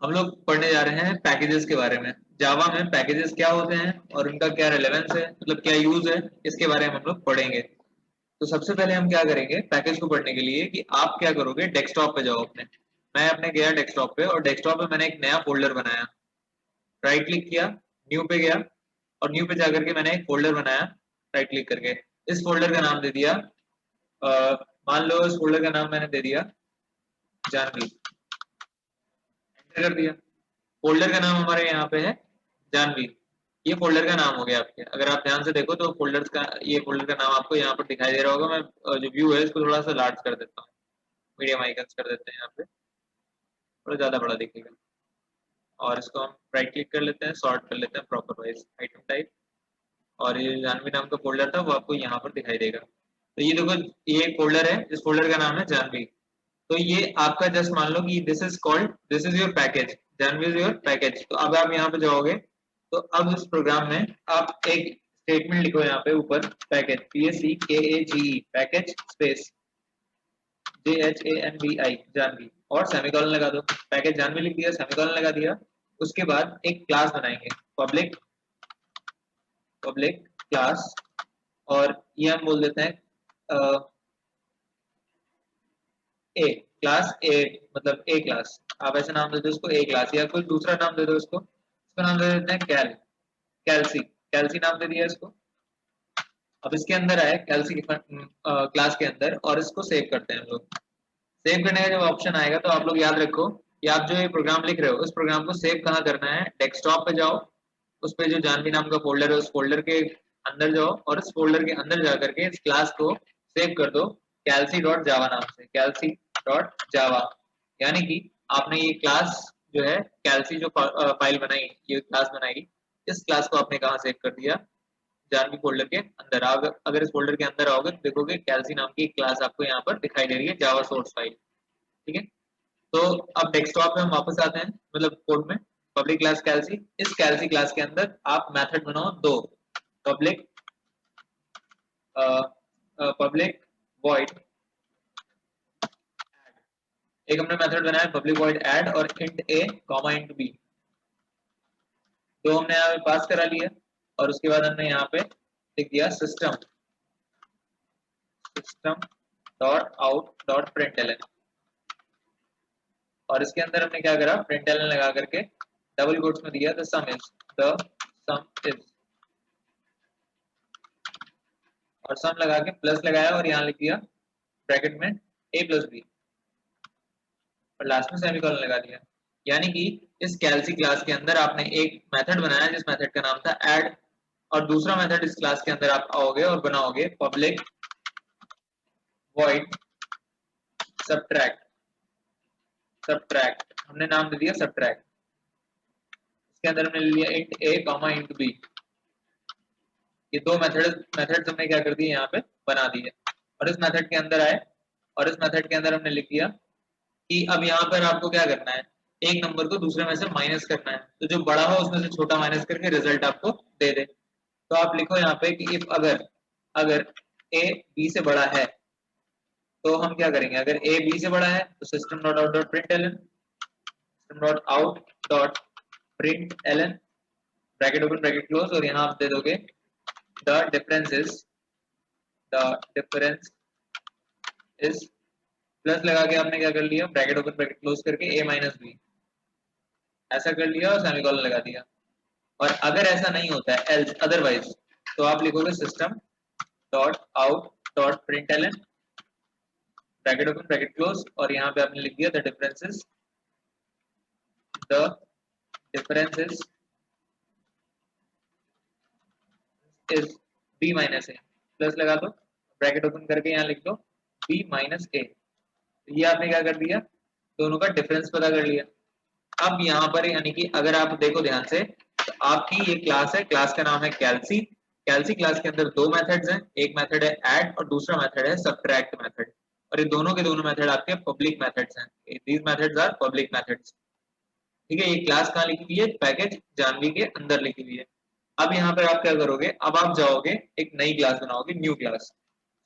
हम लोग पढ़ने जा रहे हैं पैकेजेस के बारे में। जावा में पैकेजेस क्या होते हैं और उनका क्या रेलेवेंस है, मतलब क्या यूज है, इसके बारे में हम लोग पढ़ेंगे। तो सबसे पहले हम क्या करेंगे पैकेज को पढ़ने के लिए कि आप क्या करोगे, डेस्कटॉप पे जाओ अपने। मैं अपने गया डेस्कटॉप पे और डेस्कटॉप पे मैंने एक नया फोल्डर बनाया। राइट क्लिक किया, न्यू पे गया और न्यू पे जाकर के मैंने एक फोल्डर बनाया राइट क्लिक करके। इस फोल्डर का नाम दे दिया मान लो इस फोल्डर का नाम मैंने दे दिया जानवी। एंटर कर दिया। फोल्डर का नाम हमारे यहाँ पे है जानवी। ये फोल्डर का नाम हो गया आपके। अगर आप ध्यान से देखो तो फोल्डर्स का ये फोल्डर का नाम आपको यहाँ पर दिखाई दे रहा होगा। मैं जो व्यू है इसको थोड़ा सा लार्ज कर देता हूँ, मीडियम आइकन्स कर देते हैं यहाँ पे, थोड़ा ज्यादा बड़ा दिखेगा। और इसको हम राइट क्लिक कर लेते हैं, सॉर्ट कर लेते हैं प्रॉपर वाइज आइटम टाइप। और ये जानवी नाम का फोल्डर था वो आपको यहाँ पर दिखाई देगा। तो ये देखो, ये एक फोल्डर है, इस फोल्डर का नाम है जानवी। तो ये आपका जस्ट मान लो कि this is your package, Jhanvi is your package. तो अब आप यहाँ पे जाओगे तो अब इस प्रोग्राम में आप एक स्टेटमेंट लिखो यहाँ पे ऊपर, package PACKAGE package space JHANVI Jhanvi और सेमीकोलन लगा दो। पैकेज जानवी लिख दिया, सेमीकोलन लगा दिया। उसके बाद एक क्लास बनाएंगे, पब्लिक पब्लिक क्लास। और ये हम बोल देते हैं ए क्लास, ए मतलब ए क्लास। आप ऐसे नाम दे दो उसको ए क्लास, या कोई दूसरा नाम दे दो इसको। इसका नाम दे देते हैं कैल्सी। कैल्सी नाम दे दिया इसको। अब इसके अंदर आए कैल्सी क्लास के अंदर और इसको सेव करते हैं हम लोग। सेव करने का जब ऑप्शन आएगा तो आप लोग याद रखो कि आप जो ये प्रोग्राम लिख रहे हो उस प्रोग्राम को सेव कहाँ करना है, डेस्कटॉप पे जाओ। उस पे जो जानवी नाम का फोल्डर है उस फोल्डर के अंदर जाओ और इस फोल्डर के अंदर जाकर के इस क्लास को सेव कर दो कैल्सी डॉट जावा नाम से, कैल्सी डॉट जावा। यानी कि आपने ये क्लास जो है कैल्सी जो फाइल बनाई, ये क्लास बनाई, इस क्लास को आपने कहाँ सेव कर दिया, जानवी फोल्डर के अंदर। अगर इस फोल्डर के अंदर आओगे तो देखोगे कैल्सी नाम की क्लास आपको यहाँ पर दिखाई दे रही है, जावा सोर्स फाइल। ठीक है। तो अब डेस्कटॉप में हम वापस आते हैं, मतलब कोड में। पब्लिक क्लास कैल्सी, इस कैल्सी क्लास के अंदर आप मेथड बनाओ दो, पब्लिक पब्लिक वॉइड। एक हमने मेथड बनाया पब्लिक वॉइड ऐड और int a comma int B, तो हमने यहाँ पे पास करा लिया। और उसके बाद हमने यहाँ पे लिख दिया system system dot out dot println. और इसके अंदर हमने क्या करा, प्रिंटलन लगा करके डबल कोट्स में दिया द सम इज, और सम लगा के प्लस लगाया और यहाँ लिख दिया ब्रैकेट में a प्लस बी और लास्ट में सेमीकोलन लगा दिया। यानी कि इस कैल्सी क्लास के अंदर आपने एक मेथड बनाया जिस मेथड का नाम था ऐड, और दूसरा मेथड इस क्लास के अंदर आप आओगे और बनाओगे पब्लिक वॉइड सब्ट्रैक्ट। सब्ट्रैक्ट हमने नाम दे दिया सब्ट्रैक्ट। इसके अंदर हमने ले लिया int a comma int b। ये दो मेथड्स हमने क्या कर दिए यहाँ पे बना दिए। और इस मेथड के अंदर आए और इस मेथड के अंदर हमने लिख दिया कि अब यहाँ पर आपको क्या करना है, एक नंबर को दूसरे में से माइनस करना है। तो जो बड़ा हो उसमें से छोटा माइनस करके रिजल्ट आपको दे दे। तो आप लिखो यहाँ पे कि इफ अगर अगर a b से बड़ा है तो हम क्या करेंगे, अगर a b से बड़ा है तो system dot out dot print LN, system dot out dot print LN bracket open bracket close, और यहाँ आप दे दोगे द डिफरेंस इज प्लस लगा के आपने क्या कर लिया, ब्रैकेट ओपन ब्रैकेट क्लोज करके a माइनस बी ऐसा कर लिया और सेमीकोलन लगा दिया। और अगर ऐसा नहीं होता है एल्स अदरवाइज तो आप लिखोगे system dot out dot println bracket open bracket close, और यहाँ पे आपने लिख दिया the difference is b minus A, plus लगा दो ब्रैकेट ओपन करके यहाँ लिख दो b माइनस ए। ये आपने क्या कर दिया, दोनों का डिफरेंस पता कर लिया। अब यहाँ पर यानी कि अगर आप देखो ध्यान से तो आपकी ये क्लास है, क्लास का नाम है कैल्सी। कैल्सी क्लास के अंदर दो मेथड्स हैं, एक मेथड है ऐड और दूसरा मेथड है सब्ट्रैक्ट मेथड। और ये दोनों के दोनों मेथड आपके पब्लिक मेथड्स हैं, these methods are public methods. ठीक है। ये क्लास कहाँ लिखी हुई है, पैकेज जानवी के अंदर लिखी हुई है। अब यहाँ पर आप क्या करोगे, अब आप जाओगे एक नई क्लास बनाओगे, न्यू क्लास।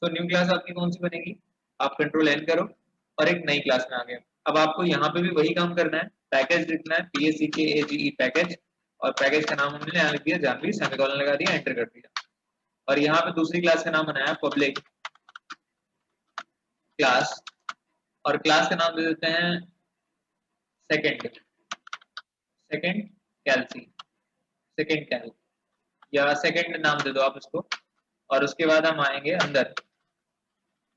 तो न्यू क्लास आपकी कौन सी बनेगी, आप कंट्रोल एन करो और एक नई क्लास में आ गए। अब आपको यहाँ पे भी वही काम करना है, पैकेज लिखना है PACKAGE पैकेज, और पैकेज का नाम हमने यहाँ लिख दिया जानवी, सेमीकोलन लगा दिया, एंटर कर दिया। और यहाँ पे दूसरी क्लास का नाम बनाया पब्लिक क्लास, और क्लास का नाम दे देते हैं सेकंड कैल्सी, सेकंड कैल, या सेकंड नाम दे दो आप इसको। और उसके बाद हम आएंगे अंदर,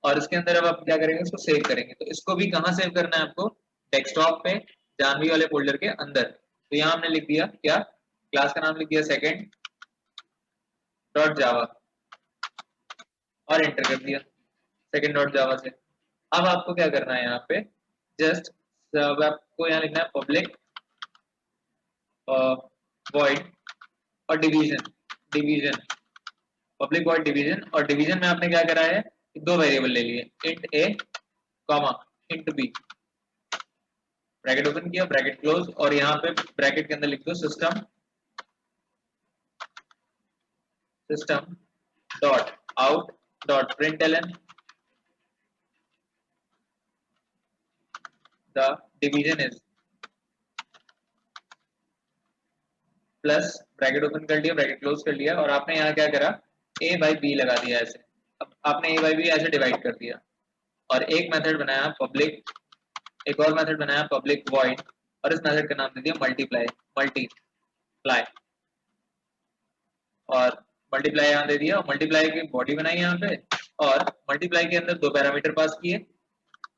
और इसके अंदर अब आप क्या करेंगे, इसको सेव करेंगे। तो इसको भी कहाँ सेव करना है आपको, डेस्कटॉप पे जानवी वाले फोल्डर के अंदर। तो यहाँ हमने लिख दिया क्या, क्लास का नाम लिख दिया सेकंड डॉट जावा, और एंटर कर दिया सेकंड डॉट जावा से। अब आपको क्या करना है, यहाँ पे जस्ट आपको यहाँ लिखना है पब्लिक वॉइड और डिवीजन पब्लिक वॉइड डिवीजन। और डिवीजन में आपने क्या करा है, दो वेरिएबल ले लिए, int a comma int b, bracket open किया ब्रैकेट क्लोज, और यहाँ पे ब्रैकेट के अंदर लिख दो system dot out dot println the division is, plus bracket open कर लिया ब्रैकेट क्लोज कर लिया, और आपने यहाँ क्या करा, a बाई बी लगा दिया ऐसे। अब आपने a बाई बी ऐसे डिवाइड कर दिया, और एक मेथड बनाया पब्लिक, एक और मेथड बनाया पब्लिक वॉइड, और इस मेथड का नाम दे दिया मल्टीप्लाई, और मल्टीप्लाई यहाँ दे दिया, और मल्टीप्लाई की बॉडी बनाई यहाँ पे, और मल्टीप्लाई के अंदर दो पैरामीटर पास किए,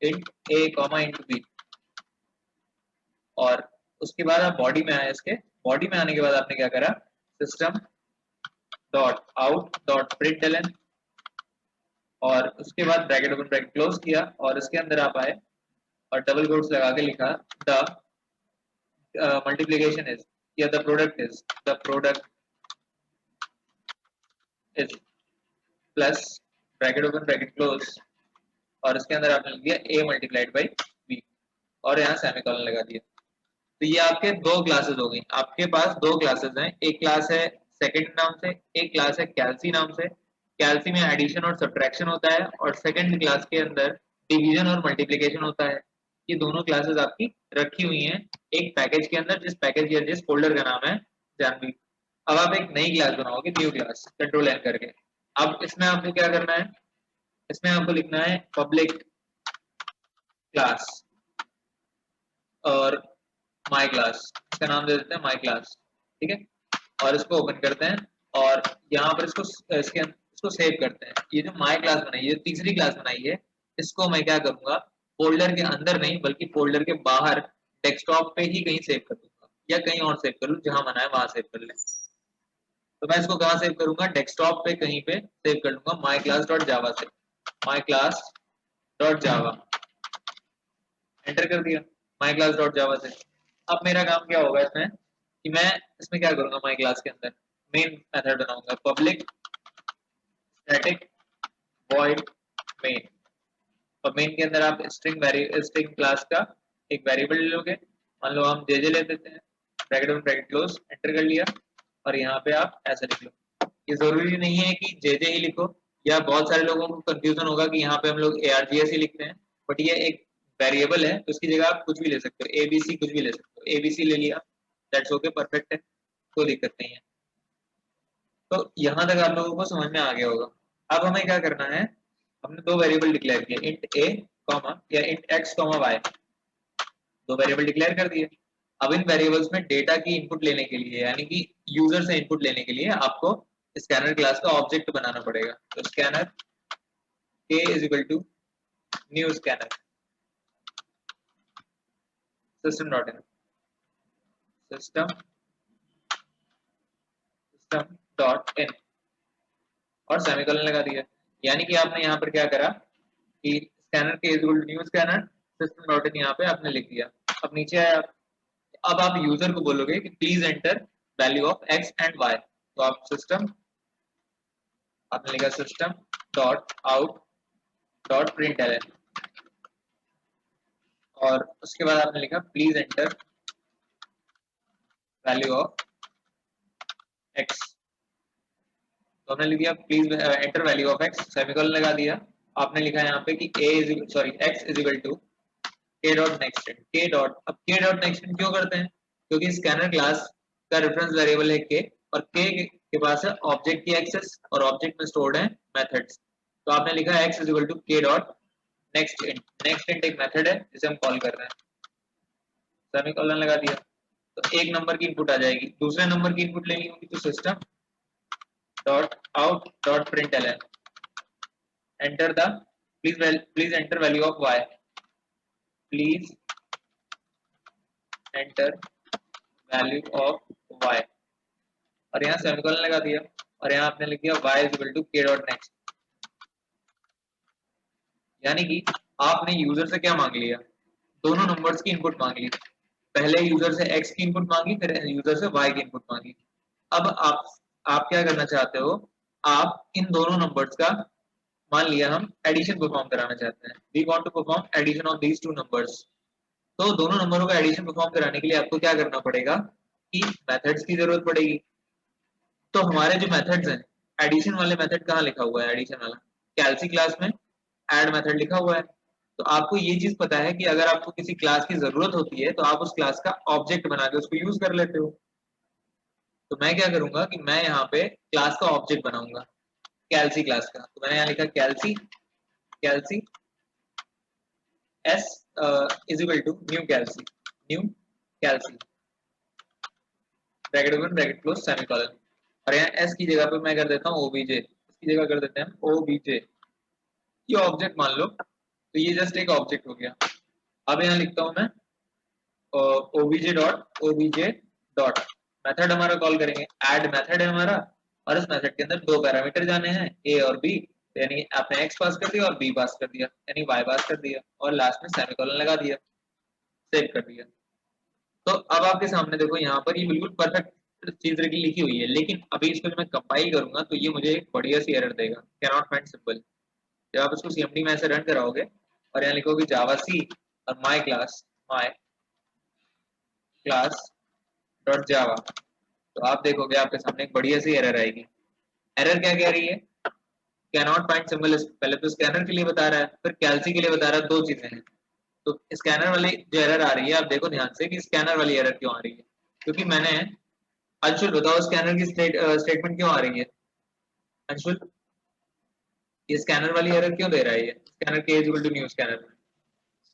int a comma int B, और उसके बाद आप बॉडी में आए, इसके बॉडी में आने के बाद आपने क्या करा, system dot out dot println, और उसके बाद ब्रैकेट ओपन ब्रैकेट क्लोज किया, और इसके अंदर आप आए और डबल कोट्स लगा के लिखा द मल्टीप्लिकेशन इज, या the product is, plus bracket open bracket close, और इसके अंदर आपने लिख दिया a मल्टीप्लाइड बाई b, और यहाँ सेमीकोलन लगा दिया। तो ये आपके दो क्लासेस हो गई, आपके पास दो क्लासेस हैं, एक क्लास है सेकंड नाम से, एक क्लास है कैल्सी नाम से। कैल्सी में एडिशन और सब्ट्रैक्शन होता है, और सेकंड क्लास के अंदर डिवीजन और मल्टीप्लिकेशन होता है। ये दोनों क्लासेस आपकी रखी हुई हैं एक पैकेज के अंदर, जिस पैकेज या जिस फोल्डर का नाम है जानवी। अब आप एक नई क्लास बनाओगे, न्यू क्लास, कंट्रोल एन करके। अब इसमें आपको क्या करना है, इसमें आपको लिखना है पब्लिक क्लास और माई क्लास, इसका नाम दे देते हैं माई क्लास, ठीक है। और इसको ओपन करते हैं, और यहाँ पर इसको सेव करते हैं। ये जो माई क्लास बनाई है, तीसरी क्लास बनाई है, इसको मैं क्या करूंगा, फोल्डर के अंदर नहीं बल्कि फोल्डर के बाहर डेस्कटॉप पे ही कहीं सेव कर दूंगा, या कहीं और सेव कर लूँ, जहां मना है वहां सेव कर ले। तो मैं इसको कहाँ सेव करूंगा, डेस्कटॉप पे कहीं पे सेव कर लूंगा माई क्लास डॉट जावा से, my class dot Java, enter कर दिया माई क्लास डॉट जावा से। अब मेरा काम क्या होगा इसमें, कि मैं इसमें क्या करूंगा, माई क्लास के अंदर मेन मेथड बनाऊंगा पब्लिक स्टैटिक वॉइड मेन, और मेन के अंदर आप स्ट्रिंग क्लास का एक वेरिएबल ले लोगे, मान लो हम जे ले देते हैं, bracket open bracket close, enter कर लिया, और यहाँ पे आप ऐसे लिख लो। ये जरूरी नहीं है कि जे ही लिखो, या बहुत सारे लोगों को कंफ्यूजन होगा कि यहाँ पे हम लोग ARGS ही लिखते हैं, बट ये एक वेरिएबल है, तो उसकी जगह आप कुछ भी ले सकते हो, ABC कुछ भी ले सकते हो, ABC ले लिया, दैट्स ओके, परफेक्ट है, कोई दिक्कत नहीं है। तो यहाँ तक आप लोगों को समझ में आ गया होगा। अब हमें क्या करना है, हमने दो वेरिएबल डिक्लेयर किए, इंट a कॉमा या इंट x कॉमा y, दो वेरिएबल डिक्लेयर कर दिए। अब इन वेरिएबल्स में डेटा की इनपुट लेने के लिए, यानी कि यूजर से इनपुट लेने के लिए आपको स्कैनर क्लास का ऑब्जेक्ट बनाना पड़ेगा। तो scanner k is equal to new scanner system dot in, system dot in, और सेमीकोलन लगा दिया। यानी कि आपने यहाँ पर क्या करा कि scanner K is equal to new scanner system dot in, यहाँ पे आपने लिख दिया। अब नीचे आया, अब आप यूजर को बोलोगे कि please enter value of x and y, तो आप आपने लिखा system dot out dot println, और उसके बाद आपने लिखा please enter value of x, तो हमने लिख दिया please enter value of x, semicolon लगा दिया। आपने लिखा यहाँ पे कि x इज इक्वल टू के डॉट नेक्स्ट इंट, के डॉट, अब के डॉट नेक्स्ट इंट क्यों करते हैं, क्योंकि स्कैनर क्लास का रेफरेंस वेरिएबल है के, और के पास है ऑब्जेक्ट की एक्सेस और ऑब्जेक्ट में स्टोर्ड है मेथड्स। तो आपने लिखा है x इज इक्वल टू के dot next int, next int एक मेथड है जिसे हम कॉल कर रहे हैं, सेमीकोलन लगा दिया। तो एक नंबर की इनपुट आ जाएगी, दूसरे नंबर की इनपुट लेनी होगी तो system dot out dot println, enter the, please enter value of y, please enter value of y, और यहाँ सेमीकोलन लगा दिया, और यहाँ आपने लिख दिया y इज इक्वल टू के डॉट नेक्स्ट। यानी कि आपने यूजर से क्या मांग लिया, दोनों नंबर्स की इनपुट मांग ली। पहले यूजर से x की इनपुट मांगी, फिर यूजर से y की इनपुट मांगी। अब आप क्या करना चाहते हो, आप इन दोनों नंबर्स का, मान लिया हम एडिशन परफॉर्म कराना चाहते हैं, we want to perform addition of these two numbers. तो दोनों नंबरों का एडिशन परफॉर्म कराने के लिए आपको क्या करना पड़ेगा कि मेथड्स की जरूरत पड़ेगी। तो हमारे जो मेथड्स हैं, एडिशन वाले मेथड कहाँ लिखा हुआ है, एडिशन वाला कैल्सी क्लास में ऐड मेथड लिखा हुआ है। तो आपको ये चीज पता है कि अगर आपको किसी क्लास की जरूरत होती है तो आप उस क्लास का ऑब्जेक्ट बना के उसको यूज कर लेते हो। तो मैं क्या करूंगा कि मैं यहाँ पे क्लास का ऑब्जेक्ट बनाऊंगा, कैल्सी क्लास का। तो मैंने यहाँ लिखा calci, calci s is equal to new calci, new calci, bracket open bracket close semicolon, और यहाँ एस की जगह पे मैं कर देता हूँ ओबीजे, इसकी जगह कर देते हैं ओबीजे, ये ऑब्जेक्ट मान लो। तो ये जस्ट एक ऑब्जेक्ट हो गया। अब यहाँ लिखता हूँ मैं OBJ dot OBJ dot, method हमारा कॉल करेंगे, ऐड मेथड है हमारा, और इस मेथड के अंदर दो पैरामीटर जाने हैं ए और बी, यानी आपने एक्स पास कर दिया और बी पास कर दिया, यानी वाई पास कर दिया, और लास्ट में सेमीकोलन लगा दिया, सेव कर दिया। तो अब आपके सामने देखो यहाँ पर ये बिल्कुल परफेक्ट चीज लिखी हुई है, लेकिन अभी इसको मैं कंपाइल करूंगा तो ये मुझे एक बढ़िया सी एरर देगा, कैन नॉट फाइंड सिंबल। जब आप इसको सीएमडी में ऐसे रन कराओगे और यहाँ लिखोगे जावा सी और माई क्लास डॉट जावा, तो आप देखोगे आपके सामने एक बढ़िया सी एरर आएगी। एरर क्या कह रही है, कैन नॉट फाइंड सिंबल, पहले तो स्कैनर के लिए बता रहा है, फिर कैल्सी के लिए बता रहा है, दो चीजें हैं। तो स्कैनर वाली जो एरर आ रही है, आप देखो ध्यान से कि स्कैनर वाली एरर क्यों आ रही है, क्योंकि मैंने, अंशुल बताओ स्कैनर की स्टेटमेंट क्यों आ रही है, अंशुल ये स्कैनर वाली एरर क्यों दे रहा है, ये scanner K is equal to new scanner.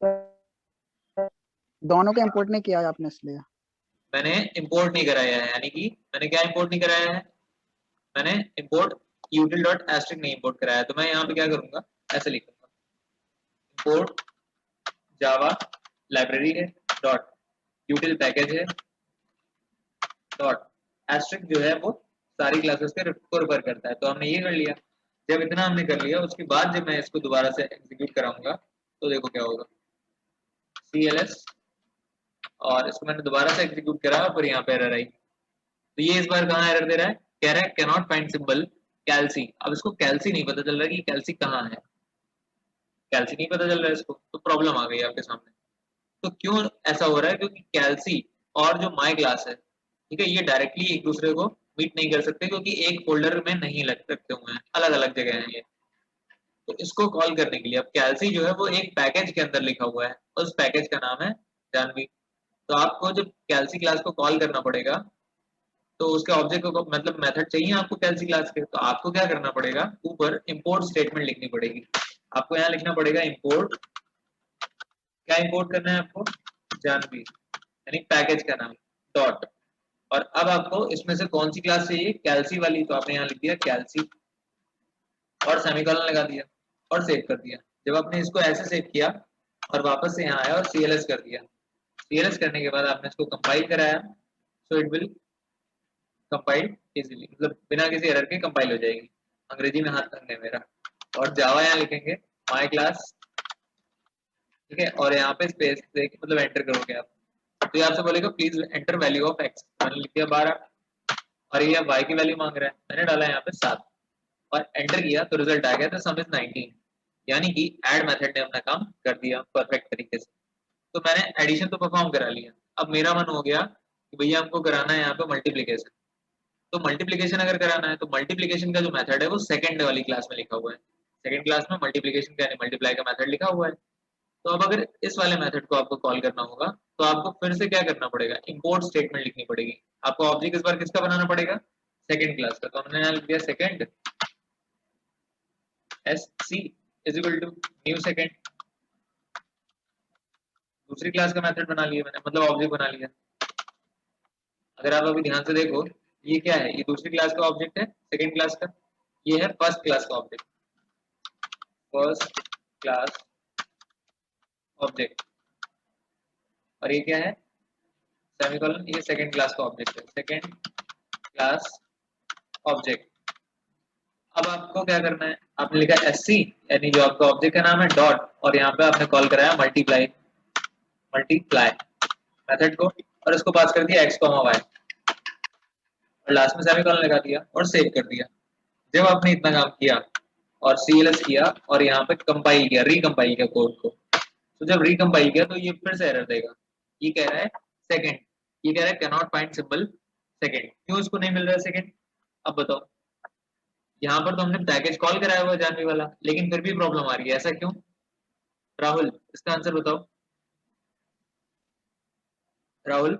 Sir दोनों के इंपोर्ट नहीं किया है आपने इसलिए। मैंने इंपोर्ट नहीं कराया है, यानी कि मैंने क्या इंपोर्ट नहीं कराया है, मैंने इंपोर्ट util डॉट एस्ट्रिक नहीं इंपोर्ट कराया। तो मैं यहाँ पे क्या करूंगा, ऐसे लिखूंगा इंपोर्ट जावा लाइब्रेरी है डॉट util पैकेज है डॉट एस्ट्रिक जो है वो सारी क्लासेस को रेफर करता है। तो हमने ये कर लिया। जब इतना हमने कर लिया उसके बाद जब मैं इसको दोबारा से एग्जीक्यूट कराऊंगा तो देखो क्या होगा, CLS, और इसको मैंने दोबारा से एग्जीक्यूट करा और यहाँ पे एरर आई। तो ये इस बार कहाँ एरर दे रहा है, कह रहा है कैन नॉट फाइंड सिंबल कैल्सी। अब इसको कैल्सी नहीं पता चल रहा कि कैल्सी कहाँ है, कैल्सी नहीं पता चल रहा है इसको, तो प्रॉब्लम आ गई आपके सामने। तो क्यों ऐसा हो रहा है, क्योंकि कैल्सी और जो माई क्लास है, ठीक है, ये डायरेक्टली एक दूसरे को मीट नहीं कर सकते, क्योंकि एक फोल्डर में नहीं लग सकते हुए हैं, अलग अलग जगह हैं ये। तो इसको कॉल करने के लिए अब कैल्सी जो है वो एक पैकेज के अंदर लिखा हुआ है, उस पैकेज का नाम है जानवी। तो आपको जब कैल्सी क्लास को कॉल करना पड़ेगा तो उसके ऑब्जेक्ट को, मतलब मेथड चाहिए आपको कैल्सी क्लास के, तो आपको क्या करना पड़ेगा, ऊपर इंपोर्ट स्टेटमेंट लिखनी पड़ेगी। आपको यहाँ लिखना पड़ेगा इंपोर्ट, क्या इंपोर्ट करना है आपको, जानवी, यानी पैकेज का नाम डॉट, और अब आपको इसमें से कौन सी क्लास चाहिए, कैल्सी वाली, तो आपने यहाँ लिख दिया कैल्सी और सेमीकोलन लगा दिया और सेव कर दिया। जब आपने इसको ऐसे सेव किया और वापस से यहाँ आया और CLS कर दिया, CLS करने के बाद आपने इसको कंपाइल कराया, so it will compile easily, मतलब बिना किसी एरर के कंपाइल हो जाएगी। अंग्रेजी में हाथ तंग है मेरा। और जावा यहाँ लिखेंगे माई क्लास, ठीक है, और यहाँ पे स्पेस देके मतलब एंटर करोगे आप, तो ये आपसे बोलेगा please enter value of x, मैंने लिख दिया 12, और ये वाई की वैल्यू मांग रहा है, मैंने डाला यहाँ पे 7 और एंटर किया तो रिजल्ट आ गया था सम इज 19, यानी कि ऐड मेथड ने अपना काम कर दिया परफेक्ट तरीके से। तो मैंने एडिशन तो परफॉर्म करा लिया। अब मेरा मन हो गया कि भैया हमको कराना है यहाँ पे मल्टीप्लीकेशन। तो मल्टीप्लीकेशन अगर कराना है तो मल्टीप्लीकेशन का जो मेथड है वो सेकंड वाली क्लास में लिखा हुआ है। सेकंड क्लास में मल्टीप्लीकेशन का यानी मल्टीप्लाई का मेथड लिखा हुआ है। तो अब अगर इस वाले मेथड को आपको कॉल करना होगा तो आपको फिर से क्या करना पड़ेगा, इंपोर्ट स्टेटमेंट लिखनी पड़ेगी। आपको ऑब्जेक्ट इस बार किसका बनाना पड़ेगा, सेकंड क्लास का। तो हमने यहाँ लिख दिया second sc is equal to new second, दूसरी क्लास का मेथड बना लिया मैंने, मतलब ऑब्जेक्ट बना लिया। अगर आप अभी ध्यान से देखो, ये क्या है, ये दूसरी क्लास का ऑब्जेक्ट है सेकंड क्लास का, ये है फर्स्ट क्लास का ऑब्जेक्ट, फर्स्ट क्लास ऑब्जेक्ट, और ये क्या है, सेमीकोलन, ये सेकंड क्लास का ऑब्जेक्ट है, सेकंड क्लास ऑब्जेक्ट। अब आपको क्या करना है, आपने लिखा sc यानी जो आपका ऑब्जेक्ट का नाम है डॉट, और यहाँ पे आपने कॉल कराया मल्टीप्लाई मेथड को, और इसको पास कर दिया x, y, और लास्ट में सेमीकोलन लगा दिया और सेव कर दिया। जब आपने इतना काम किया और CLS किया और यहाँ पे कंपाइल किया, रिकंपाइल किया कोड को, तो जब रिकंपाइल किया तो ये फिर से एरर देगा। ये कह रहा है सेकंड, ये कह रहा है can not find symbol second. क्यों इसको नहीं मिल रहा है सेकंड, अब बताओ। यहाँ पर तो हमने पैकेज कॉल कराया हुआ जानवी वाला, लेकिन फिर भी प्रॉब्लम आ रही है, ऐसा क्यों? राहुल, इसका आंसर बताओ। राहुल,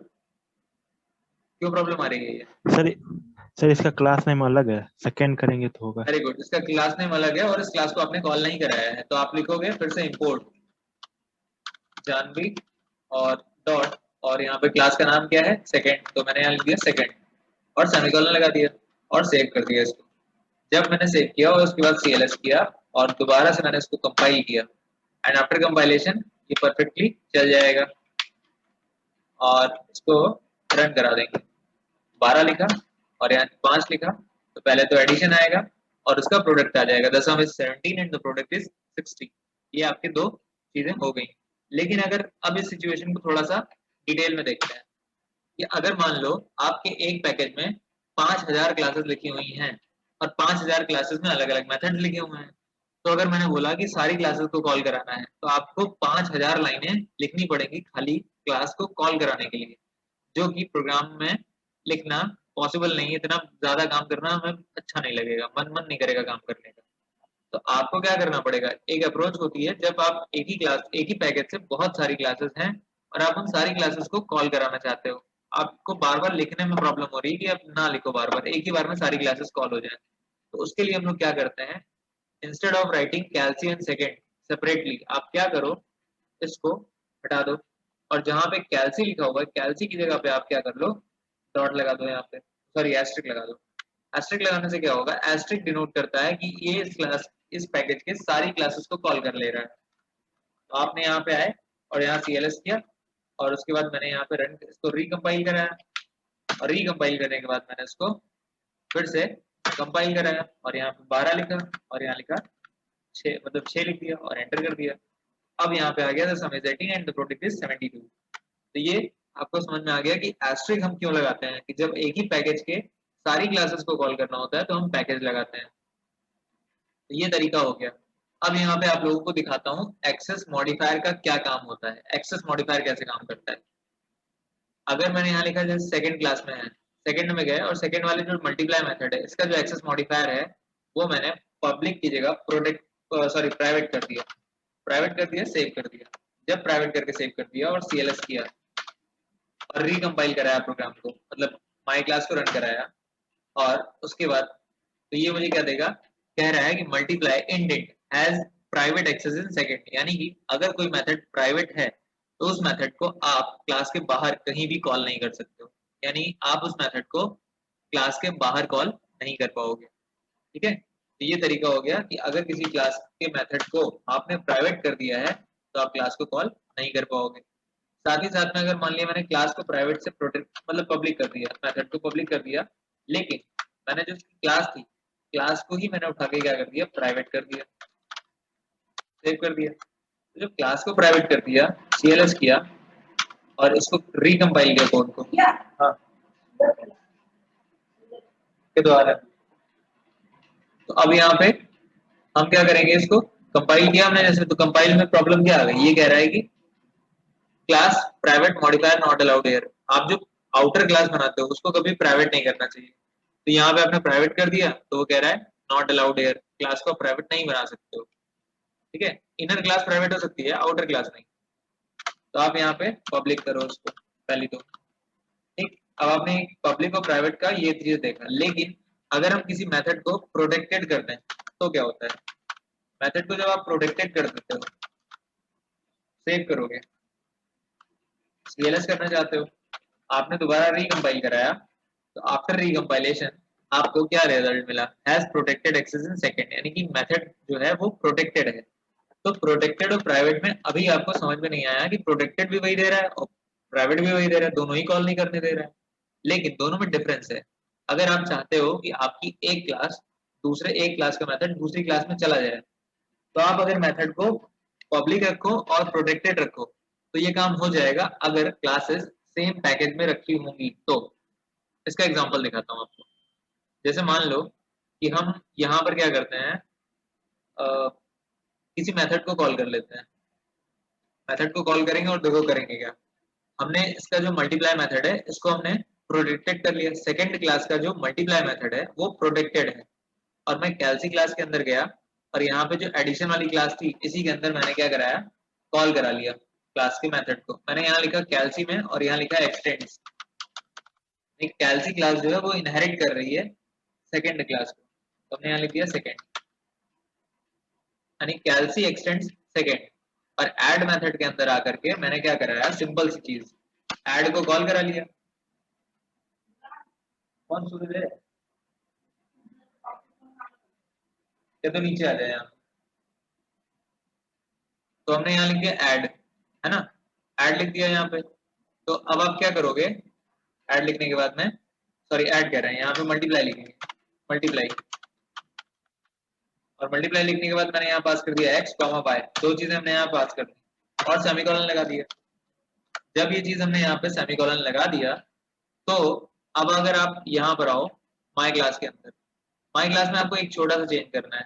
क्यों प्रॉब्लम आ रही है ये? सर सर इसका क्लास नेम अलग है, सेकंड करेंगे तो होगा। वेरी गुड, इसका क्लास नेम अलग है और इस क्लास को आपने कॉल नहीं कराया है, तो आप लिखोगे फिर से इंपोर्ट जानवी और डॉट, और यहाँ पे क्लास का नाम क्या है, सेकंड, तो मैंने यहाँ लिख दिया सेकंड और सेमीकोलन लगा दिया और सेव कर दिया इसको। जब मैंने सेव किया और उसके बाद CLS किया और दोबारा से मैंने इसको कंपाइल किया, एंड आफ्टर कंपाइलेशन ये परफेक्टली चल जाएगा, और इसको रन करा देंगे। 12 लिखा और यहाँ 5 लिखा, तो पहले तो एडिशन आएगा और उसका प्रोडक्ट आ जाएगा, the sum is 17 and the product is 60। ये आपकी दो चीजें हो गई। लेकिन अगर अब इस सिचुएशन को थोड़ा सा डिटेल में देखते हैं, कि अगर मान लो आपके एक पैकेज में 5000 क्लासेस लिखी हुई हैं और 5000 क्लासेस में अलग अलग मेथड्स लिखे हुए हैं, तो अगर मैंने बोला कि सारी क्लासेस को कॉल कराना है तो आपको 5000 लाइनें लिखनी पड़ेंगी खाली क्लास को कॉल कराने के लिए, जो कि प्रोग्राम में लिखना पॉसिबल नहीं है। इतना ज्यादा काम करना हमें अच्छा नहीं लगेगा, मन नहीं करेगा काम करने का। तो आपको क्या करना पड़ेगा, एक अप्रोच होती है जब आप एक ही पैकेज से बहुत सारी क्लासेस हैं और आप उन सारी क्लासेस को कॉल कराना चाहते हो, आपको बार बार लिखने में प्रॉब्लम हो रही है कि आप ना लिखो बार बार, एक ही बार में सारी क्लासेस कॉल हो जाए। तो उसके लिए हम लोग क्या करते हैं, instead of writing calci and second separately, आप क्या करो, इसको हटा दो, और जहां पे कैल्सी लिखा हुआ है कैल्सी की जगह पे आप क्या कर लो, डॉट लगा दो, यहाँ पे सॉरी एस्ट्रिक लगा दो। एस्ट्रिक लगाने से क्या होगा, एस्ट्रिक डिनोट करता है कि ये इस पैकेज के सारी क्लासेस को कॉल कर ले रहा है। तो आपने यहाँ पे आए और यहाँ CLS किया और उसके बाद मैंने यहाँ पे रन इसको रिकम्पाइल कराया, और रिकम्पाइल करने के बाद मैंने इसको फिर से कंपाइल कराया और यहाँ पे 12 लिखा और यहाँ लिखा 6, मतलब 6 लिख दिया और एंटर कर दिया। अब यहाँ पे आ गया the sum is 18 and the product is 72। तो ये आपको समझ में आ गया कि एस्ट्रिक हम क्यों लगाते हैं, कि जब एक ही पैकेज के सारी क्लासेस को कॉल करना होता है तो हम पैकेज लगाते हैं। तो ये तरीका हो गया। अब यहाँ पे आप लोगों को दिखाता हूँ एक्सेस मॉडिफायर का क्या काम होता है, एक्सेस मॉडिफायर कैसे काम करता है। अगर मैंने यहाँ लिखा जैसे सेकंड क्लास में है, सेकंड में गए और सेकंड वाले जो मल्टीप्लाई मेथड है इसका जो एक्सेस मॉडिफायर है वो मैंने पब्लिक की जगह प्राइवेट कर दिया, सेव कर दिया। जब प्राइवेट करके सेव कर दिया और CLS किया और रिकम्पाइल कराया प्रोग्राम को, मतलब माई क्लास को रन कराया, और उसके बाद तो ये मुझे क्या देगा, कह रहा है कि multiply indent has private access in second, यानी कि अगर कोई मेथड प्राइवेट है तो उस मेथड को आप क्लास के बाहर कहीं भी कॉल नहीं कर सकते हो, यानी आप उस मेथड को क्लास के बाहर कॉल नहीं कर पाओगे। ठीक है, तो ये तरीका हो गया कि अगर किसी क्लास के मेथड को आपने प्राइवेट कर दिया है तो आप क्लास को कॉल नहीं कर पाओगे। साथ ही साथ में अगर मान लिया मैंने क्लास को प्राइवेट से प्रोटेक्ट मतलब पब्लिक कर दिया, मेथड को पब्लिक कर दिया, लेकिन मैंने जो क्लास थी क्लास को ही मैंने उठा के क्या कर दिया, प्राइवेट कर दिया, सेव कर दिया। तो जब क्लास को प्राइवेट कर दिया, CLS किया और इसको रिकम्पाइल किया कोड को, हाँ के द्वारा, तो अब यहाँ पे हम क्या करेंगे, इसको कंपाइल किया हमने जैसे, तो कंपाइल में प्रॉब्लम क्या आ गई, ये कह रहा है कि class private modifier not allowed here. आप जो आउटर क्लास बनाते हो उसको कभी प्राइवेट नहीं करना चाहिए, तो यहाँ पे आपने प्राइवेट कर दिया तो वो कह रहा है नॉट अलाउड हियर, क्लास को प्राइवेट नहीं बना सकते हो। ठीक है, इनर क्लास प्राइवेट हो सकती है, आउटर क्लास नहीं। तो आप यहाँ पे पब्लिक करो उसको पहली तो, ठीक। अब आपने पब्लिक और प्राइवेट का ये चीज देखा, लेकिन अगर हम किसी मेथड को प्रोटेक्टेड करते हैं तो क्या होता है? मेथड को जब आप प्रोटेक्टेड कर देते हो, सेव करोगे, CLS करना चाहते हो, आपने दोबारा रिकम्पाइल कराया, तो आफ्टर रिकम्पाइलेशन आपको क्या रिजल्ट मिला? Has protected access in second, यानी कि मेथड जो है वो प्रोटेक्टेड है। तो प्रोटेक्टेड और प्राइवेट में अभी आपको समझ में नहीं आया कि प्रोटेक्टेड भी वही दे रहा है और प्राइवेट भी वही दे रहा है, दोनों ही कॉल नहीं करने दे रहा है, लेकिन दोनों में डिफरेंस है। अगर आप चाहते हो कि आपकी एक क्लास दूसरे एक क्लास का मेथड दूसरी क्लास में चला जाए, तो आप अगर मेथड को पब्लिक रखो और प्रोटेक्टेड रखो तो ये काम हो जाएगा अगर क्लासेस सेम पैकेज में रखी होंगी तो। इसका एग्जांपल दिखाता हूँ आपको। जैसे मान लो कि हम यहाँ पर क्या करते हैं, किसी मेथड को कॉल कर लेते हैं, मेथड को कॉल करेंगे और देखो करेंगे क्या। हमने इसका जो मल्टीप्लाई मेथड है इसको हमने प्रोटेक्टेड कर लिया, सेकंड क्लास का जो मल्टीप्लाई मेथड है वो प्रोटेक्टेड है, और मैं कैल्सी क्लास के अंदर गया और यहाँ पे जो एडिशन वाली क्लास थी इसी के अंदर मैंने क्या कराया, कॉल करा लिया क्लास के मेथड को। मैंने यहाँ लिखा कैल्सी में और यहाँ लिखा एक्सटेंड्स। कैल्सी क्लास जो है वो इनहेरिट कर रही है सेकंड क्लास को, तो हमने यहाँ लिख दिया सेकंड, यानी कैल्सी एक्सटेंड्स सेकंड। और ऐड मेथड के अंदर आकर के मैंने क्या कराया, सिंपल सी चीज, ऐड को कॉल करा लिया। कौन सूरज है ये तो नीचे आ जाए यहाँ, तो हमने यहाँ लिख दिया ऐड, है ना, ऐड लिख दिया यहाँ पे। तो अब आप क्या करोगे, ऐड लिखने के बाद में, सॉरी ऐड कह रहे हैं, यहाँ पे मल्टीप्लाई लिखेंगे, मल्टीप्लाई, और मल्टीप्लाई लिखने के बाद मैंने यहाँ पास कर दिया x, y, दो चीजें हमने यहाँ पास कर दी और सेमीकोलन लगा दिया। जब ये चीज हमने यहाँ पे सेमीकोलन लगा दिया तो अब अगर आप यहाँ पर आओ माई क्लास के अंदर, माई क्लास में आपको एक छोटा सा चेंज करना है।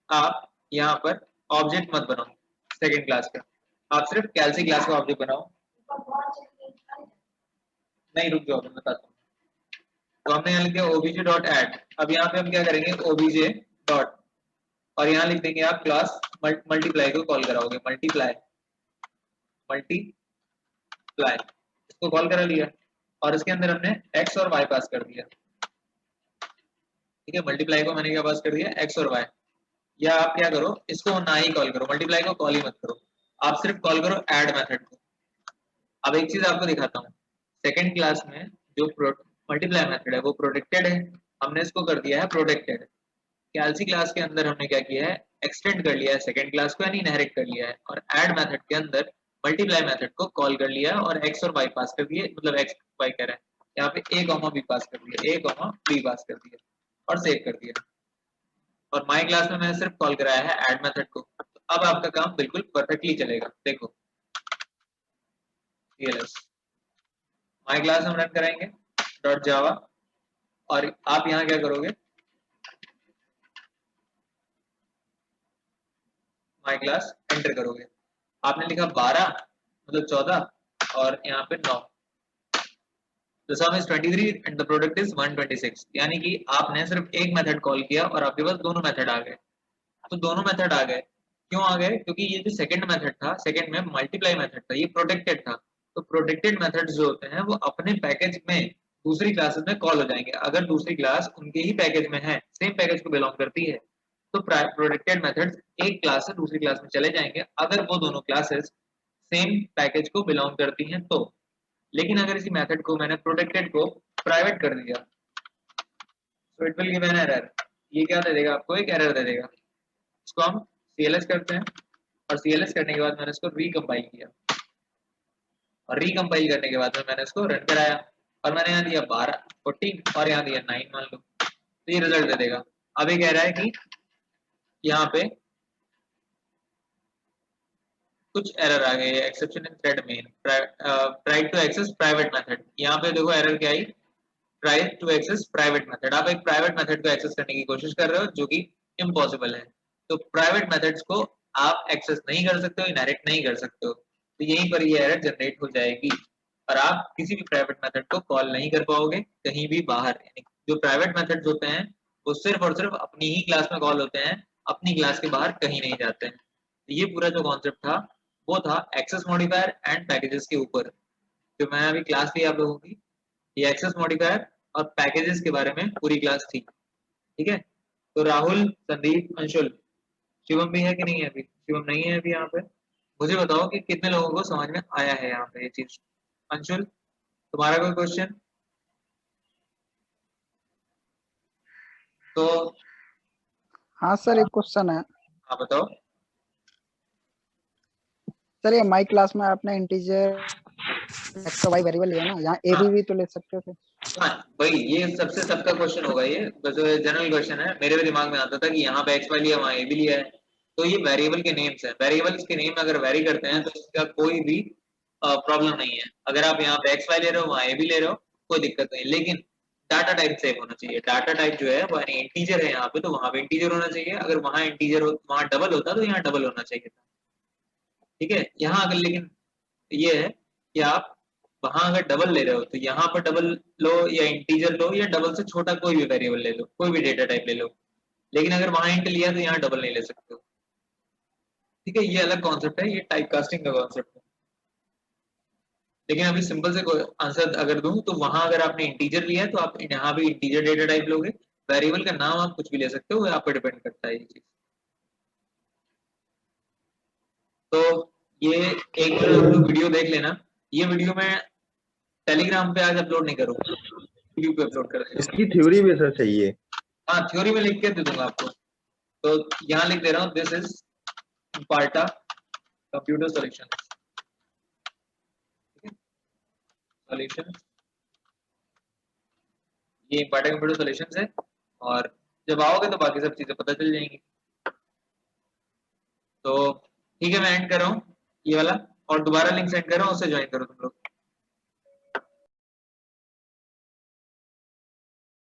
आप यहाँ पर ऑब्जेक्ट मत बनाओ सेकंड क्लास का, आप सिर्फ कैल्सी क्लास का ऑब्जेक्ट बनाओ। नहीं रुक जाओ मैं बताता हूँ। तो हमने यहाँ लिख दिया obj डॉट एड। अब यहाँ पे हम क्या करेंगे, obj डॉट, और यहाँ लिख देंगे आप क्लास मल्टीप्लाई को कॉल कराओगे, मल्टीप्लाई, मल्टीप्लाई इसको कॉल करा लिया और इसके अंदर हमने x और y पास कर दिया। ठीक है, मल्टीप्लाई को मैंने क्या पास कर दिया, x और y। या आप क्या करो, इसको ना ही कॉल करो, मल्टीप्लाई को कॉल ही मत करो, आप सिर्फ कॉल करो ऐड मेथड को। अब एक चीज आपको दिखाता हूँ, सेकेंड क्लास में जो मल्टीप्लाई मेथड है वो प्रोटेक्टेड है, हमने इसको कर दिया है प्रोटेक्टेड। कैल्सी क्लास के अंदर हमने क्या किया है, एक्सटेंड कर लिया है सेकंड क्लास को, यानी इनहेरिट कर लिया है, और ऐड मेथड के अंदर मल्टीप्लाई मेथड को कॉल कर लिया और x और y पास कर दिए, मतलब x y कह रहे हैं, यहाँ पे a कॉमा b पास कर दिया, a कॉमा b पास कर दिया और सेव कर दिया। और माई क्लास में मैंने सिर्फ कॉल कराया है ऐड मेथड को। तो अब आपका काम बिल्कुल परफेक्टली चलेगा। देखो CLS माई क्लास हम रन कराएंगे डॉट जावा, और आप यहाँ क्या करोगे, माई क्लास एंटर करोगे, आपने लिखा 12 मतलब 14 और यहाँ पे 9, the sum is 23 and the product is 126, यानी कि आपने सिर्फ एक मेथड कॉल किया और आपके पास दोनों मेथड आ गए। तो दोनों मेथड आ गए, क्यों आ गए, क्योंकि ये जो सेकंड मेथड था, सेकंड में मल्टीप्लाई मेथड था, ये प्रोटेक्टेड था। तो प्रोटेक्टेड मेथड्स जो होते हैं वो अपने पैकेज में दूसरी क्लासेस में कॉल हो जाएंगे, अगर दूसरी क्लास उनके ही पैकेज में है, सेम पैकेज को बिलोंग करती है, तो प्रोटेक्टेड मेथड्स एक क्लास से दूसरी क्लास में चले जाएंगे अगर वो दोनों क्लासेस सेम पैकेज को बिलोंग करती हैं तो। लेकिन अगर इसी मेथड को मैंने प्रोटेक्टेड को प्राइवेट कर दिया, so it will give an error, ये क्या दे देगा आपको, एक एरर दे देगा। इसको हम CLS करते हैं, और CLS करने के बाद मैंने इसको रिकम्पाइल किया, और रिकम्पाइल करने के बाद में मैंने इसको रन कराया, और मैंने यहाँ दिया 12 14 और यहाँ दिया 9 मान लो, तो ये रिजल्ट दे देगा। अब ये कह रहा है कि यहाँ पे कुछ एरर आ गए, exception in thread main, try to access private method. यहाँ पे देखो एरर क्या आई, try to access private method. आप एक प्राइवेट मेथड को एक्सेस करने की कोशिश कर रहे हो जो कि इम्पॉसिबल है। तो प्राइवेट मेथड्स को आप एक्सेस नहीं कर सकते हो, इनहेरिट नहीं कर सकते हो, तो यहीं पर ये एरर जनरेट हो जाएगी और आप किसी भी प्राइवेट मेथड को कॉल नहीं कर पाओगे कहीं भी बाहर। जो प्राइवेट मेथड्स होते हैं वो सिर्फ और सिर्फ अपनी ही क्लास में कॉल होते हैं, अपनी क्लास के बाहर कहीं नहीं जाते हैं। ये पूरा जो कॉन्सेप्ट था वो था एक्सेस मॉडिफायर एंड पैकेजेस के ऊपर, जो मैं अभी क्लास ली आप लोगों की, ये एक्सेस मॉडिफायर और पैकेजेस के बारे में पूरी क्लास थी। ठीक है, तो राहुल, संदीप, अंशुल, शिवम भी है कि नहीं है? अभी शिवम नहीं है अभी यहाँ पे। मुझे बताओ कि कितने लोगों को समझ में आया है यहाँ पे ये चीज। अंशुल, तुम्हारा कोई क्वेश्चन? तो हाँ सर, एक क्वेश्चन है हाँ बताओ। सर। ये माई क्लास में आपने इंटीजर एक्स का वाई वेरिएबल लिया ना, यहाँ ए हाँ भी तो ले सकते थे। हाँ भाई, ये सबसे सबका क्वेश्चन होगा, ये बस जनरल क्वेश्चन है। मेरे भी दिमाग में आता था कि यहाँ पे एक्स वाई लिया, वहाँ ए भी लिया है। तो ये वेरिएबल के नेम्स हैं, वेरिएबल्स के नेम अगर वेरी करते हैं तो इसका कोई भी प्रॉब्लम नहीं है। अगर आप यहाँ पे एक्स वाई ले रहे हो, वहाँ ए भी ले रहे हो, कोई दिक्कत नहीं। लेकिन डाटा टाइप सेम होना चाहिए। डाटा टाइप जो है वो यानी इंटीजर है यहाँ पे, तो वहाँ पे इंटीजर होना चाहिए। अगर वहाँ इंटीजर हो, वहाँ डबल होता तो यहाँ डबल होना चाहिए था। ठीक है, यहाँ अगर लेकिन ये है कि आप वहां अगर डबल ले रहे हो तो यहाँ पर डबल लो या इंटीजर लो या डबल से छोटा कोई भी वेरिएबल ले लो, कोई भी डेटा टाइप ले लो। लेकिन अगर वहां इंट लिया तो यहाँ डबल नहीं ले सकते हो। ठीक है, ये अलग कॉन्सेप्ट है, ये टाइप कास्टिंग का कॉन्सेप्ट है। लेकिन अभी सिंपल से आंसर अगर दूं तो वहां अगर आपने इंटीजर लिया है तो आप यहाँ भी इंटीजर डेटा टाइप लोगे। वेरिएबल का नाम आप कुछ भी ले सकते हो, वो आप पर डिपेंड करता है ये चीज। तो ये एक बार आप लोग वीडियो देख लेना। ये वीडियो मैं टेलीग्राम पे आज अपलोड नहीं करूंगा, यूट्यूब पे अपलोड कर देंगे। इसकी थ्योरी भी सर चाहिए। हाँ, थ्योरी में लिख के दे दूंगा आपको। तो यहाँ लिख दे रहा हूँ, दिस इज पार्टा कंप्यूटर सॉल्यूशन। सॉल्यूशन, ये पार्टा कंप्यूटर सॉल्यूशन है। और जब आओगे तो बाकी सब चीजें पता चल जाएंगी। तो ठीक है, मैं एंड कर रहा हूँ ये वाला, और दोबारा लिंक सेंड कर रहा हूँ, उससे ज्वाइन करो तुम लोग।